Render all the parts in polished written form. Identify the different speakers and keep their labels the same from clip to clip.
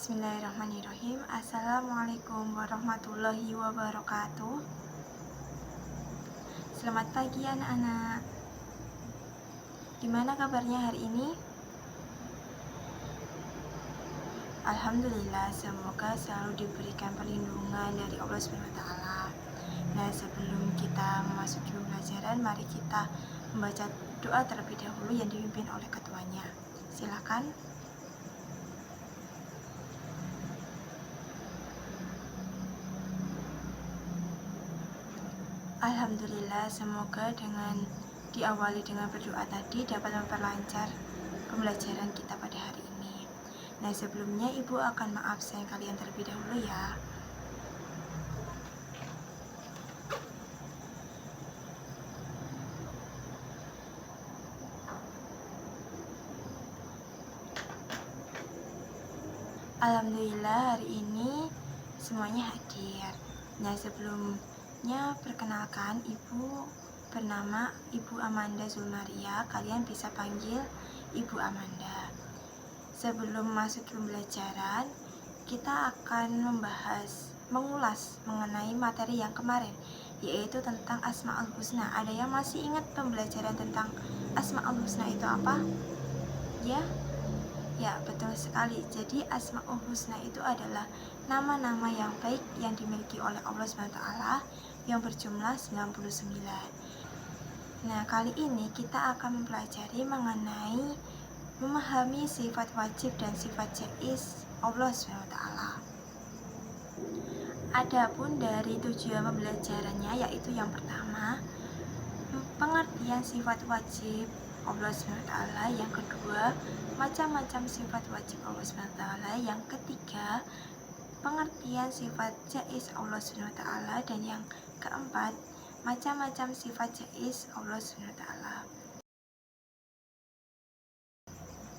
Speaker 1: Bismillahirrahmanirrahim. Assalamualaikum warahmatullahi wabarakatuh. Selamat pagi anak-anak. Gimana kabarnya hari ini? Alhamdulillah, semoga selalu diberikan perlindungan dari Allah SWT. Nah, sebelum kita memasuki pembelajaran, mari kita membaca doa terlebih dahulu yang dipimpin oleh ketuanya. Silakan. Alhamdulillah, semoga dengan diawali dengan berdoa tadi dapat memperlancar pembelajaran kita pada hari ini. Nah, sebelumnya Ibu akan mengabsen kalian terlebih dahulu ya. Alhamdulillah hari ini semuanya hadir. Nah, sebelumnya perkenalkan, Ibu bernama Ibu Amanda Zulmaria. Kalian bisa panggil Ibu Amanda. Sebelum masuk ke pembelajaran, kita akan mengulas mengenai materi yang kemarin, yaitu tentang Asmaul Husna. Ada yang masih ingat pembelajaran tentang Asmaul Husna itu apa? Ya? Ya, betul sekali. Jadi Asmaul Husna itu adalah nama-nama yang baik yang dimiliki oleh Allah SWT yang berjumlah 99. Nah, kali ini kita akan mempelajari mengenai memahami sifat wajib dan sifat jaiz Allah SWT. Adapun dari tujuan pembelajarannya, yaitu yang pertama, pengertian sifat wajib Allah SWT. Yang kedua, macam-macam sifat wajib Allah SWT. Yang ketiga, pengertian sifat jaiz Allah SWT. Dan yang keempat, macam-macam sifat jaiz Allah SWT.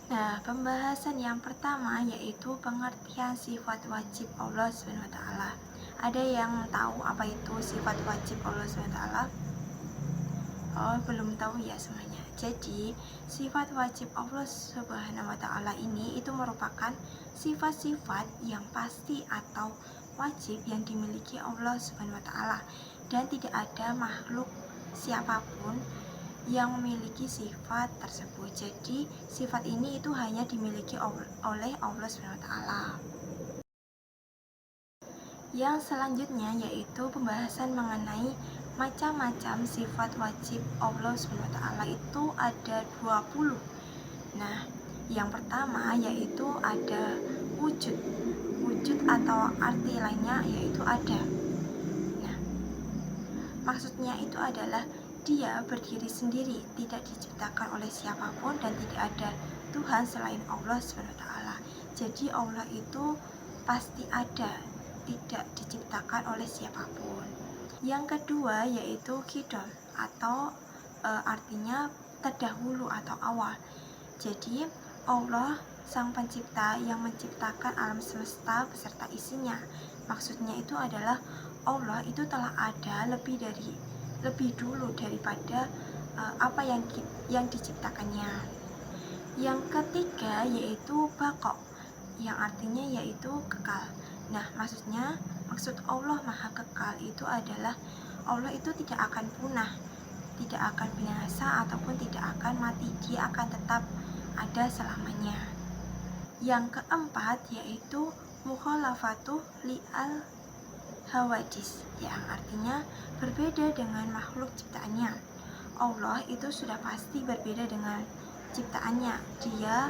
Speaker 1: Nah, pembahasan yang pertama yaitu pengertian sifat wajib Allah SWT. Ada yang tahu apa itu sifat wajib Allah SWT? Oh, belum tahu ya semuanya. Jadi, sifat wajib Allah Subhanahu wa taala ini itu merupakan sifat-sifat yang pasti atau wajib yang dimiliki Allah Subhanahu wa taala, dan tidak ada makhluk siapapun yang memiliki sifat tersebut. Jadi, sifat ini itu hanya dimiliki oleh Allah Subhanahu wa taala. Yang selanjutnya yaitu pembahasan mengenai macam-macam sifat wajib Allah SWT itu ada 20. Nah, yang pertama yaitu ada wujud. Wujud atau arti lainnya yaitu ada. Nah, maksudnya itu adalah dia berdiri sendiri, tidak diciptakan oleh siapapun dan tidak ada Tuhan selain Allah SWT. Jadi Allah itu pasti ada, tidak diciptakan oleh siapapun. Yang kedua yaitu qidam atau artinya terdahulu atau awal. Jadi Allah sang pencipta yang menciptakan alam semesta beserta isinya. Maksudnya itu adalah Allah itu telah ada lebih dulu daripada apa yang diciptakannya. Yang ketiga yaitu baqo, yang artinya yaitu kekal. Nah, maksud Allah Maha Kekal itu adalah Allah itu tidak akan punah, tidak akan binasa ataupun tidak akan mati. Dia akan tetap ada selamanya. Yang keempat yaitu mukhalafatuh li'al hawadis, yang artinya berbeda dengan makhluk ciptaannya. Allah itu sudah pasti berbeda dengan ciptaannya. Dia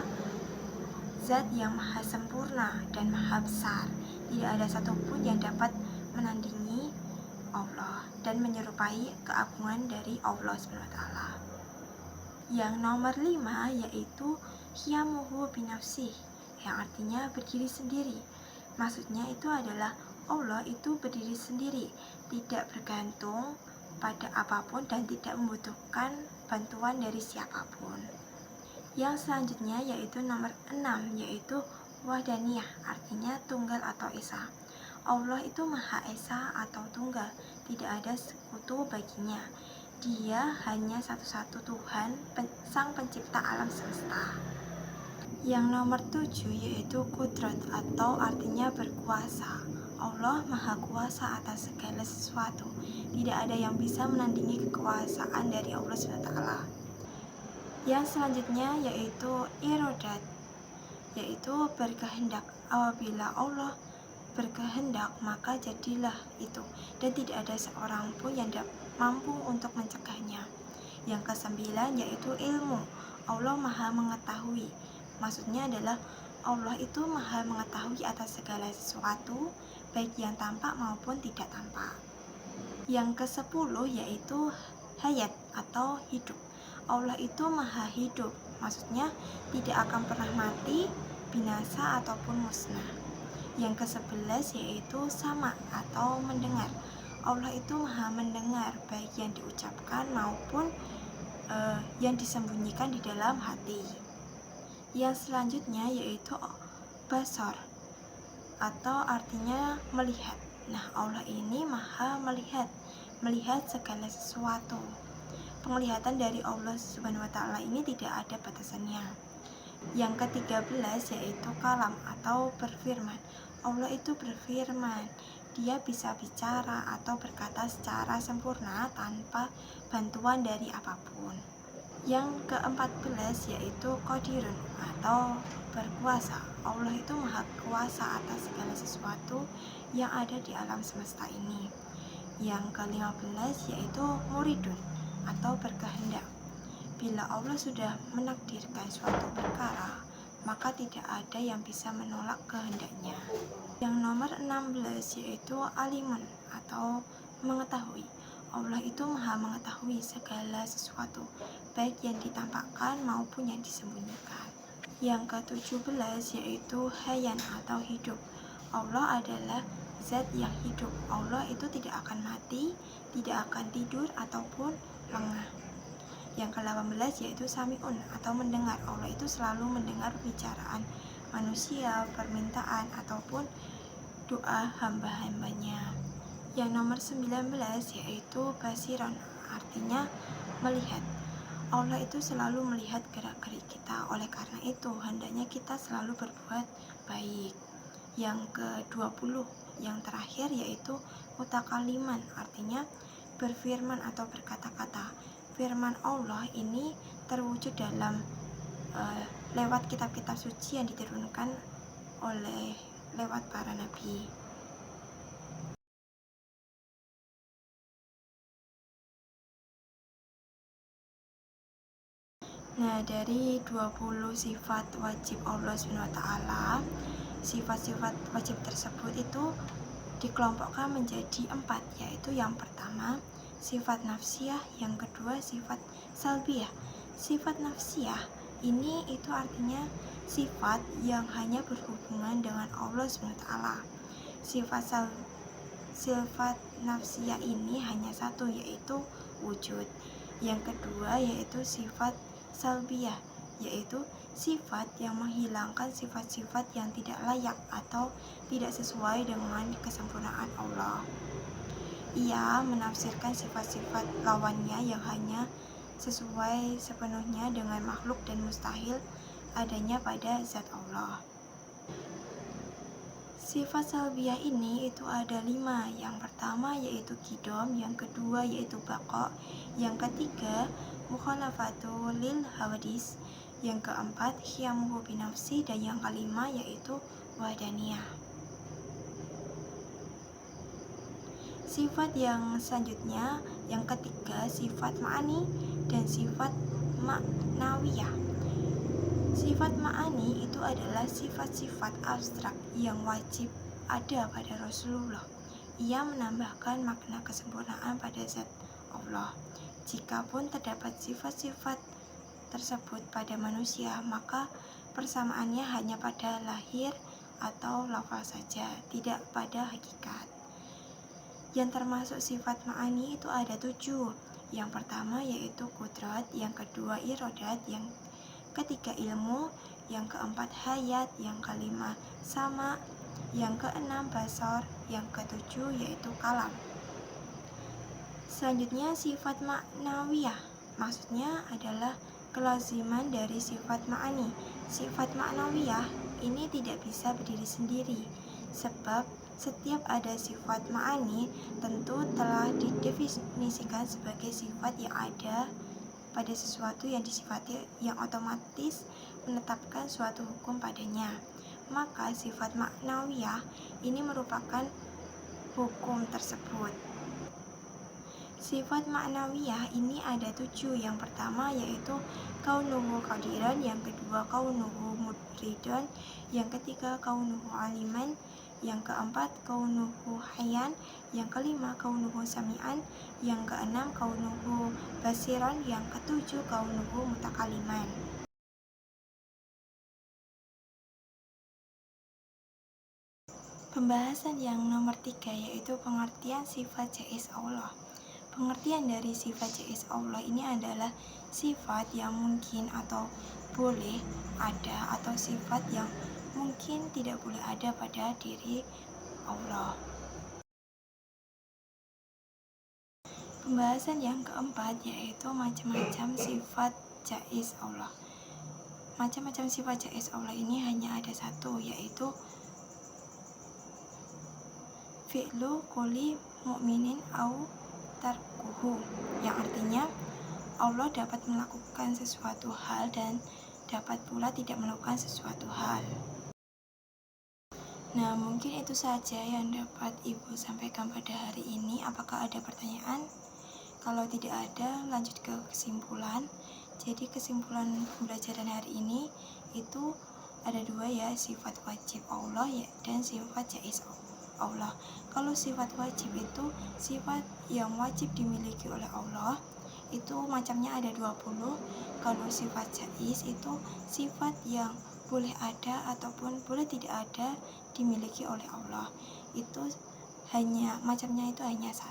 Speaker 1: zat yang maha sempurna dan maha besar. Tidak ada satupun yang dapat menandingi Allah dan menyerupai keagungan dari Allah SWT. Yang nomor 5 yaitu qiyamuhu binafsih, yang artinya berdiri sendiri. Maksudnya itu adalah Allah itu berdiri sendiri, tidak bergantung pada apapun dan tidak membutuhkan bantuan dari siapapun. Yang selanjutnya yaitu nomor 6 yaitu wahdaniyah, artinya tunggal atau esa. Allah itu Maha Esa atau tunggal, tidak ada sekutu baginya. Dia hanya satu-satu Tuhan, sang pencipta alam semesta. Yang nomor 7 yaitu kudrat atau artinya berkuasa. Allah maha kuasa atas segala sesuatu. Tidak ada yang bisa menandingi kekuasaan dari Allah SWT. Yang selanjutnya yaitu irodat, yaitu berkehendak. Apabila Allah berkehendak maka jadilah itu, dan tidak ada seorang pun yang mampu untuk mencegahnya. Yang kesembilan yaitu ilmu. Allah maha mengetahui. Maksudnya adalah Allah itu maha mengetahui atas segala sesuatu, baik yang tampak maupun tidak tampak. Yang ke-10 yaitu hayat atau hidup. Allah itu maha hidup, maksudnya tidak akan pernah mati, binasa ataupun musnah. Yang ke-11 yaitu sama atau mendengar. Allah itu maha mendengar, baik yang diucapkan maupun yang disembunyikan di dalam hati. Yang selanjutnya yaitu basar atau artinya melihat. Nah, Allah ini maha melihat segala sesuatu. Penglihatan dari Allah Subhanahu wa Ta'ala ini tidak ada batasannya. Yang ke-13 yaitu kalam atau berfirman. Allah itu berfirman, dia bisa bicara atau berkata secara sempurna tanpa bantuan dari apapun. Yang ke-14 yaitu qadirun atau berkuasa. Allah itu maha kuasa atas segala sesuatu yang ada di alam semesta ini. Yang ke-15 yaitu muridun atau berkehendak. Bila Allah sudah menakdirkan suatu perkara, maka tidak ada yang bisa menolak kehendaknya. Yang nomor 16 yaitu alimun atau mengetahui. Allah itu maha mengetahui segala sesuatu, baik yang ditampakkan maupun yang disembunyikan. Yang ke-17 yaitu hayan atau hidup. Allah adalah zat yang hidup. Allah itu tidak akan mati, tidak akan tidur ataupun lengah. Yang ke-18 yaitu sami'un atau mendengar. Allah itu selalu mendengar pembicaraan manusia, permintaan ataupun doa hamba-hambanya. Yang nomor 19 yaitu basiron, artinya melihat. Allah itu selalu melihat gerak-gerik kita, oleh karena itu hendaknya kita selalu berbuat baik. Yang ke-20 yang terakhir yaitu mutakaliman, artinya berfirman atau berkata-kata. Firman Allah ini terwujud dalam lewat kitab-kitab suci yang diturunkan lewat para nabi. Nah, dari 20 sifat wajib Allah SWT, sifat-sifat wajib tersebut itu dikelompokkan menjadi 4, yaitu yang pertama sifat nafsiyah, yang kedua sifat salbiyah. Sifat nafsiyah ini itu artinya sifat yang hanya berhubungan dengan Allah SWT. Sifat nafsiyah ini hanya satu, yaitu wujud. Yang kedua yaitu sifat salbiyah, yaitu sifat yang menghilangkan sifat-sifat yang tidak layak atau tidak sesuai dengan kesempurnaan Allah. Ia menafsirkan sifat-sifat lawannya yang hanya sesuai sepenuhnya dengan makhluk dan mustahil adanya pada zat Allah. Sifat salbiyah ini itu ada 5. Yang pertama yaitu qidam, yang kedua yaitu baqa, yang ketiga mukhalafatul lil hawadis, yang keempat khiyamuhu binafsi, dan yang kelima yaitu wahdaniyah. Sifat yang selanjutnya, yang ketiga sifat ma'ani dan sifat ma'nawiyah. Sifat ma'ani itu adalah sifat-sifat abstrak yang wajib ada pada Rasulullah. Ia menambahkan makna kesempurnaan pada zat Allah. Jikapun terdapat sifat-sifat tersebut pada manusia, maka persamaannya hanya pada lahir atau lafal saja, tidak pada hakikat. Yang termasuk sifat ma'ani itu ada 7. Yang pertama yaitu kudrat, yang kedua irodat, yang ketiga ilmu, yang keempat hayat, yang kelima sama, yang keenam basar, yang ketujuh yaitu kalam. Selanjutnya sifat maknawiyah, maksudnya adalah kelaziman dari sifat ma'ani. Sifat ma'nawiyah ini tidak bisa berdiri sendiri, sebab setiap ada sifat ma'ani tentu telah didefinisikan sebagai sifat yang ada pada sesuatu yang disifati, yang otomatis menetapkan suatu hukum padanya. Maka sifat ma'nawiyah ini merupakan hukum tersebut. Sifat ma'nawiyah ini ada 7. Yang pertama yaitu kaunuhu qadiran, yang kedua kaunuhu mudridan, yang ketiga kaunuhu aliman, yang keempat kaunuhu hayyan, yang kelima kaunuhu sami'an, yang keenam kaunuhu basiran, yang ketujuh kaunuhu mutakaliman. Pembahasan yang nomor 3 yaitu pengertian sifat jaiz Allah. Pengertian dari sifat jaiz Allah ini adalah sifat yang mungkin atau boleh ada, atau sifat yang mungkin tidak boleh ada pada diri Allah. Pembahasan yang keempat yaitu macam-macam sifat jaiz Allah. Macam-macam sifat jaiz Allah ini hanya ada satu, yaitu fi'lu kulli mu'minin au tarkuhu, yang artinya Allah dapat melakukan sesuatu hal dan dapat pula tidak melakukan sesuatu hal. Nah, mungkin itu saja yang dapat Ibu sampaikan pada hari ini. Apakah ada pertanyaan? Kalau tidak ada, lanjut ke kesimpulan. Jadi kesimpulan pembelajaran hari ini itu ada 2 ya, sifat wajib Allah dan sifat jaiz Allah. Kalau sifat wajib itu sifat yang wajib dimiliki oleh Allah, itu macamnya ada 20. Kalau sifat jaiz itu sifat yang boleh ada ataupun boleh tidak ada dimiliki oleh Allah. Itu hanya macamnya itu hanya 1.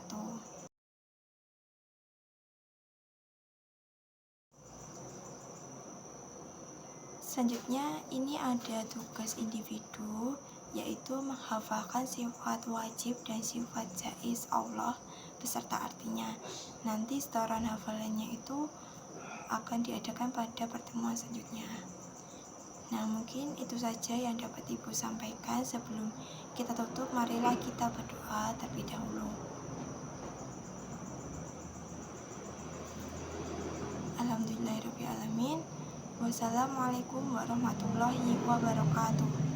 Speaker 1: Selanjutnya ini ada tugas individu, yaitu menghafalkan sifat wajib dan sifat jaiz Allah beserta artinya. Nanti setoran hafalannya itu akan diadakan pada pertemuan selanjutnya. Nah, mungkin itu saja yang dapat Ibu sampaikan. Sebelum kita tutup, marilah kita berdoa terlebih dahulu. Alhamdulillahirrahmanirrahim. Wassalamualaikum warahmatullahi wabarakatuh.